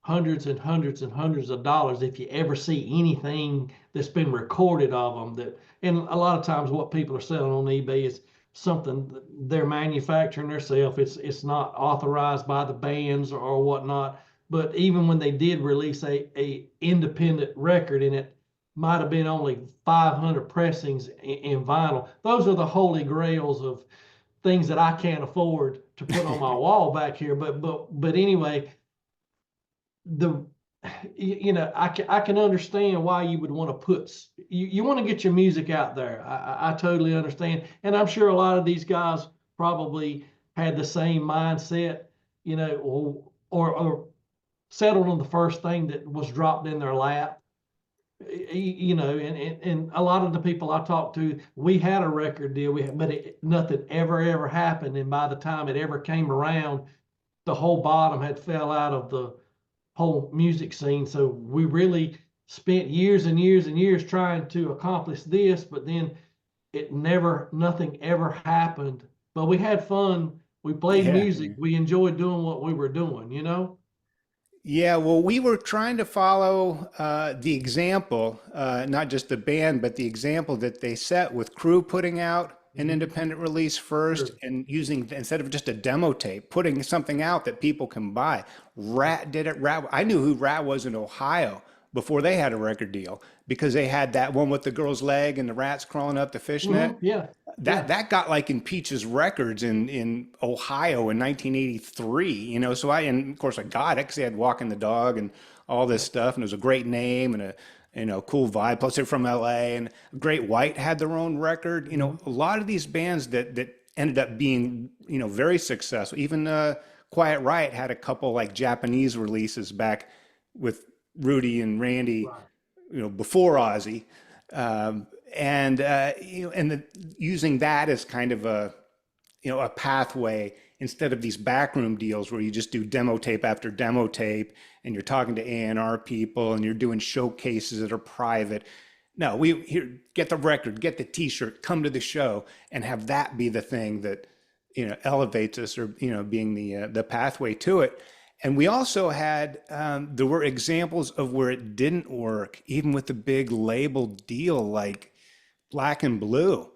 hundreds and hundreds and hundreds of dollars if you ever see anything that's been recorded of them. And a lot of times what people are selling on eBay is something they're manufacturing themselves. It's not authorized by the bands or whatnot. but even when they did release a independent record, and it might have been only 500 pressings in vinyl, those are the holy grails of things that I can't afford to put on my wall back here. But anyway, the I can understand why you would want to you want to get your music out there. I totally understand, and I'm sure a lot of these guys probably had the same mindset, or settled on the first thing that was dropped in their lap. And a lot of the people I talked to, we had a record deal, but nothing ever happened. And by the time it ever came around, the whole bottom had fell out of the whole music scene. So we really spent years and years and years trying to accomplish this, but then nothing ever happened. But we had fun. We played Yeah. music. We enjoyed doing what we were doing. Yeah, well, we were trying to follow the example, not just the band, but the example that they set with Crew putting out an independent release first Sure. and using, instead of just a demo tape, putting something out that people can buy. Rat did it. Rat, I knew who Rat was in Ohio before they had a record deal because they had that one with the girl's leg and the rats crawling up the fishnet. Yeah. That got like in Peaches Records in Ohio in 1983, so and of course I got it because they had Walking the Dog and all this stuff, and it was a great name and a cool vibe. Plus they're from LA, and Great White had their own record. A lot of these bands that ended up being very successful. Even Quiet Riot had a couple like Japanese releases back with Rudy and Randy, Right. before Ozzy. Using that as kind of a pathway instead of these backroom deals where you just do demo tape after demo tape and you're talking to A&R people and you're doing showcases that are private. No, get the record, get the t-shirt, come to the show, and have that be the thing that elevates us, or being the pathway to it. And we also had, there were examples of where it didn't work, even with the big label deal like Black and Blue.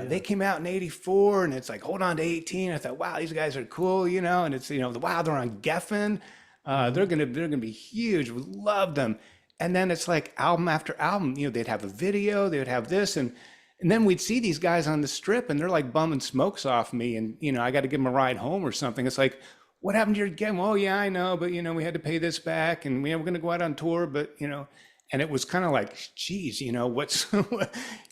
They came out in '84, and it's like, hold on to 18. I thought, wow, these guys are cool, and it's, wow, they're on Geffen. They're gonna be huge. We love them. And then it's like album after album, they'd have a video, they would have this, and then we'd see these guys on the strip, and they're like bumming smokes off me, and I got to give them a ride home or something. It's like, what happened to your game? Oh yeah, I know, but we had to pay this back, and we're going to go out on tour, but and it was kind of like, geez, what's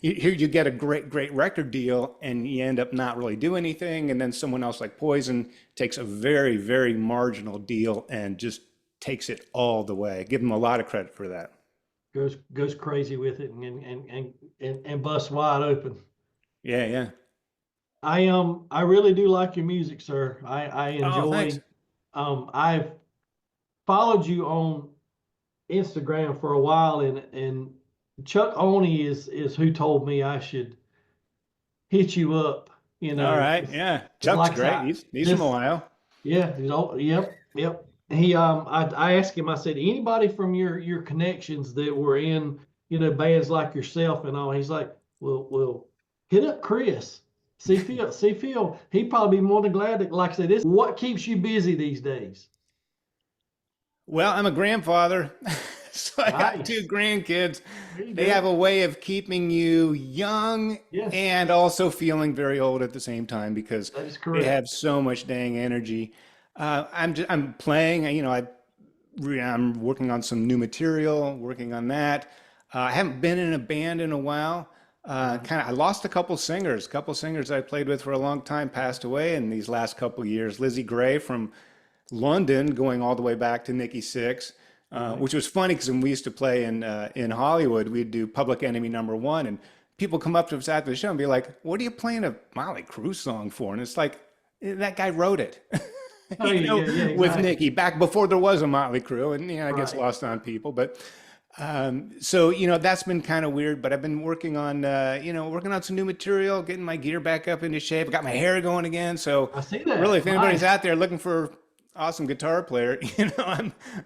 here? You get a great record deal, and you end up not really doing anything, and then someone else like Poison takes a very, very marginal deal and just takes it all the way. Give them a lot of credit for that. Goes crazy with it and busts wide open. Yeah. I really do like your music, sir. I Oh, enjoy. thanks. I've followed you on Instagram for a while, and Chuck Oney is who told me I should hit you up. All right. Yeah. Chuck's like great. I- He's from this- Ohio. Yeah, yep. He I asked him, I said, anybody from your connections that were in, bands like yourself and all, he's like, well, hit up Chris. See Phil, he'd probably be more than glad to, like I said, this what keeps you busy these days. Well, I'm a grandfather, so I got Nice. 2 grandkids. There you They go. have a way of keeping you young Yes, and also feeling very old at the same time because that is they correct. have so much dang energy. I'm playing, I'm working on some new material, working on that. I haven't been in a band in a while. I lost a couple singers. A couple singers I played with for a long time passed away in these last couple years. Lizzie Gray from London, going all the way back to Nikki Sixx, which was funny because when we used to play in Hollywood, we'd do Public Enemy #1, and people come up to us after the show and be like, "What are you playing a Motley Crue song for?" And it's like, that guy wrote it. Oh, yeah, With exactly. Nikki back before there was a Motley Crue, and it gets Right. lost on people. But so that's been kind of weird. But I've been working on working on some new material, getting my gear back up into shape. I got my hair going again. So I see that. really, if anybody's Nice. out there looking for awesome guitar player,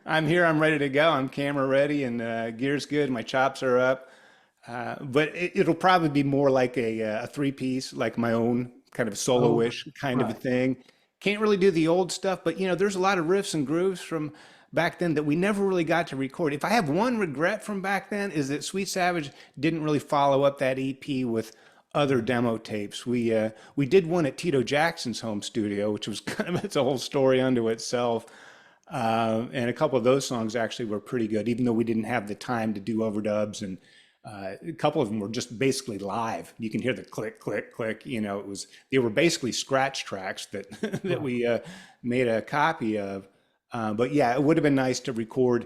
I'm here. I'm ready to go. I'm camera ready, and gear's good. My chops are up. But it'll probably be more like a 3-piece, like my own kind of solo-ish kind of a Right. thing. Can't really do the old stuff, but there's a lot of riffs and grooves from back then that we never really got to record. If I have one regret from back then is that Sweet Savage didn't really follow up that EP with other demo tapes. We did one at Tito Jackson's home studio, which was kind of it's a whole story unto itself. And a couple of those songs actually were pretty good, even though we didn't have the time to do overdubs. And a couple of them were just basically live. You can hear the click, click, click. You know, they were basically scratch tracks that that we made a copy of. But yeah, it would have been nice to record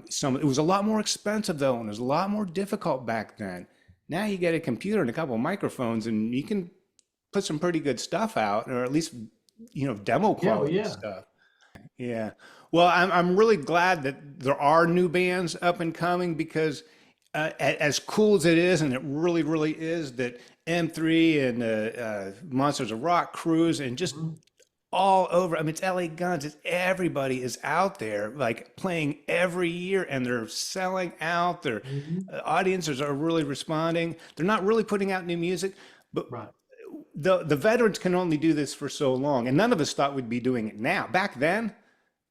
some. It was a lot more expensive though, and it was a lot more difficult back then. Now you get a computer and a couple of microphones, and you can put some pretty good stuff out, or at least demo Yeah, quality yeah. stuff. Yeah. Well, I'm really glad that there are new bands up and coming because as cool as it is, and it really, really is, that M3 and Monsters of Rock Cruise and just Mhm. all over. I mean, it's LA Guns. It's everybody is out there like playing every year, and they're selling out. Their Mhm. audiences are really responding. They're not really putting out new music, but Right. the veterans can only do this for so long, and none of us thought we'd be doing it now. Back then,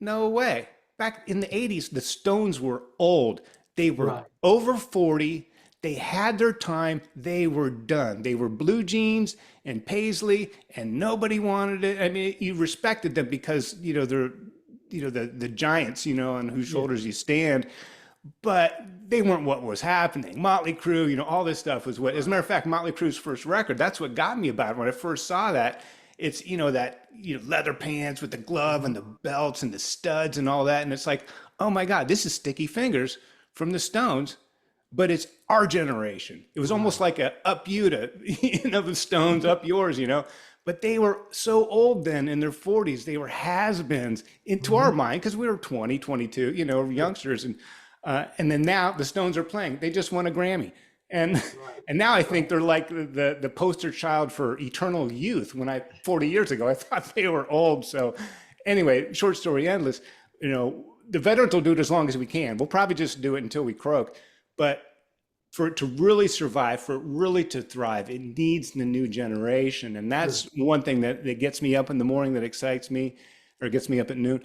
no way. Back in the 80s, the Stones were old. They were Right. over 40. They had their time. They were done. They were blue jeans and paisley, and nobody wanted it. I mean, you respected them because, they're, the giants, on whose Yeah. shoulders you stand, but they weren't what was happening. Motley Crue, all this stuff was what, as a matter of fact, Motley Crue's first record, that's what got me about it. When I first saw that, it's, leather pants with the glove and the belts and the studs and all that. And it's like, oh my God, this is Sticky Fingers from the Stones, but it's our generation. It was almost Right. like a up you to, the Stones, up yours. But they were so old then in their 40s. They were has-beens into our Mhm. mind because we were 20, 22, Yeah. youngsters. And then now the Stones are playing. They just won a Grammy. And Right. and now I think Right. they're like the poster child for eternal youth. When 40 years ago I thought they were old. So anyway, short story endless. The veterans will do it as long as we can. We'll probably just do it until we croak. But for it to really survive, for it really to thrive, it needs the new generation. And Sure. that's one thing that gets me up in the morning, that excites me, or gets me up at noon,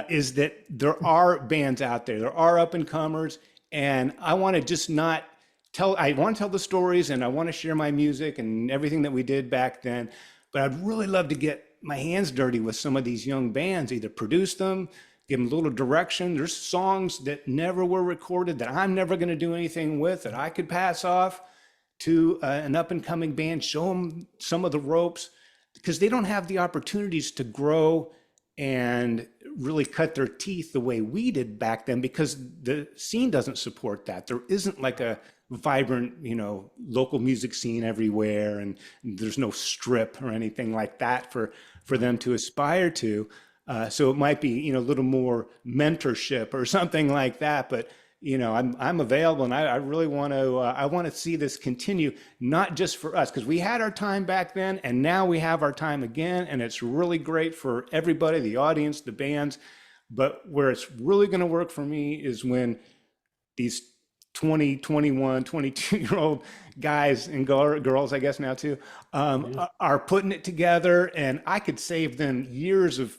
is that there are bands out there. There are up and comers. And I want to just not I want to tell the stories, and I want to share my music and everything that we did back then. But I'd really love to get my hands dirty with some of these young bands, either produce them, give them a little direction. There's songs that never were recorded that I'm never going to do anything with that I could pass off to an up and coming band, show them some of the ropes because they don't have the opportunities to grow and really cut their teeth the way we did back then because the scene doesn't support that. There isn't like a vibrant, local music scene everywhere, and there's no strip or anything like that for them to aspire to. So it might be, a little more mentorship or something like that. But I'm available, and I really want to. I want to see this continue, not just for us, because we had our time back then, and now we have our time again, and it's really great for everybody, the audience, the bands. But where it's really going to work for me is when these 20, 21, 22-year-old guys and girls, I guess now too, Yeah. are putting it together, and I could save them years of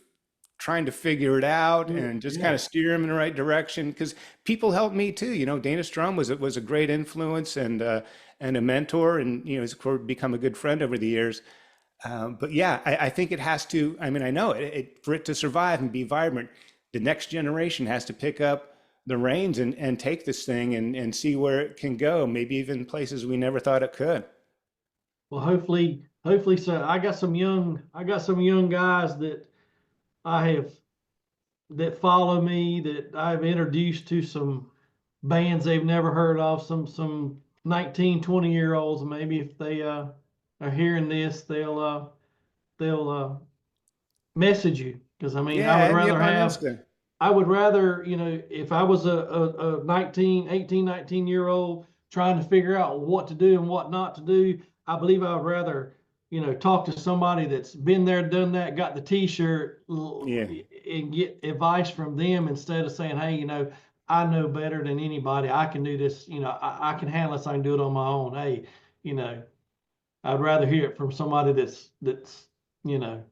trying to figure it out Sure. and just kind Yeah. of steer them in the right direction because people helped me too. Dana Strum was a great influence and a mentor, and he's become a good friend over the years. But yeah, I think it has to. I mean, I know for it to survive and be vibrant, the next generation has to pick up the reins and take this thing and see where it can go. Maybe even places we never thought it could. Well, hopefully so. I got some young guys that I have that follow me that I've introduced to some bands they've never heard of, some 19, 20 year olds. Maybe if they are hearing this, they'll message you. Because I mean, Yeah, hit me up on Insta. I would rather, if I was a 19 year old trying to figure out what to do and what not to do, I believe I would rather, talk to somebody that's been there, done that, got the t-shirt Yeah, and get advice from them instead of saying, hey, I know better than anybody. I can do this, I can handle this, I can do it on my own. Hey, you know, I'd rather hear it from somebody that's, you know,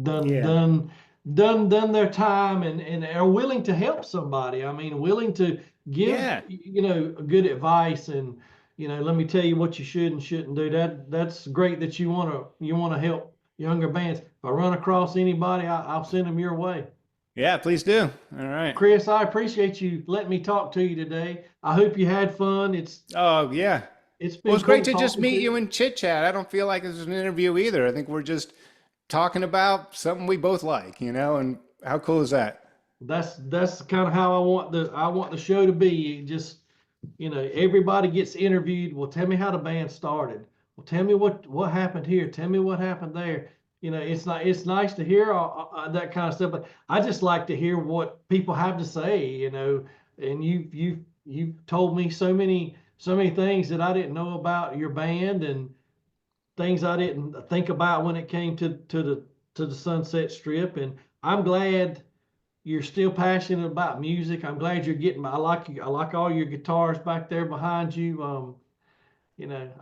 done yeah. done done their time and are willing to help somebody. I mean, willing to give, Yeah. good advice and, let me tell you what you should and shouldn't do. That's great that you want to help younger bands. If I run across anybody, I'll send them your way. Yeah, please do. All right. Chris, I appreciate you letting me talk to you today. I hope you had fun. Oh, yeah. It's Well, been it's great cool to just talking meet to you and chit chat. I don't feel like this is an interview either. I think we're just talking about something we both like, and how cool is that? That's kind of how I want the show to be. Just, everybody gets interviewed. Well, tell me how the band started. Well, tell me what happened here. Tell me what happened there. It's nice to hear that kind of stuff, but I just like to hear what people have to say. And you've told me so many things that I didn't know about your band and things I didn't think about when it came to the Sunset Strip. And I'm glad you're still passionate about music. I'm glad you're getting. I like all your guitars back there behind you.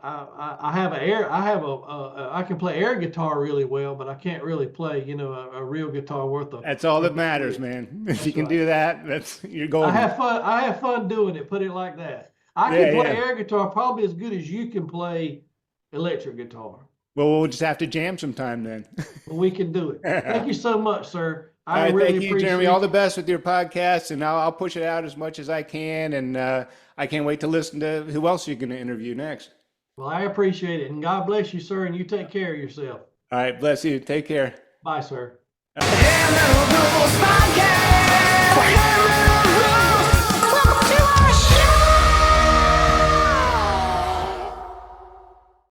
I have I can play air guitar really well, but I can't really play, a real guitar That's all that worth a matters, shit. man. If you That's can right. do that, you're golden. I have fun doing it. Put it like that. I can Yeah, play yeah. air guitar probably as good as you can play electric guitar. Well, we'll just have to jam sometime then. But we can do it. Thank you so much, sir. All I right, really thank you, Jeremy. appreciate All the you. best with your podcast, and I'll push it out as much as I can. And I can't wait to listen to who else you're going to interview next. Well, I appreciate it. And God bless you, sir. And you take care of yourself. All right, bless you. Take care. Bye, sir. All right. Podcast.